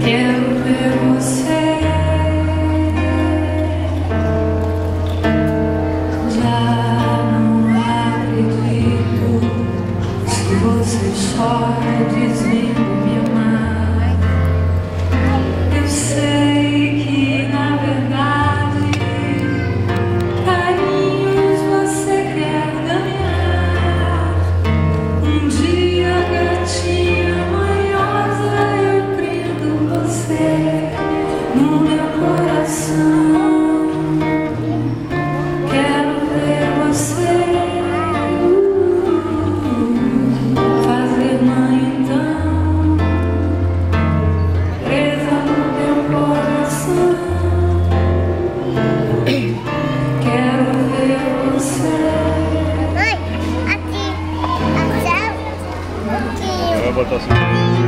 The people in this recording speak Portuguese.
Quero ver você. Já não acredito se você chora dizendo me amar. Eu sei que na verdade carinhos você quer ganhar. Um dia, gatinha manhosa, eu prendo você no meu coração. Quero ver você fazer mãe então, presa no meu coração. Quero ver você. Mãe, aqui, aqui. Vai botar assim.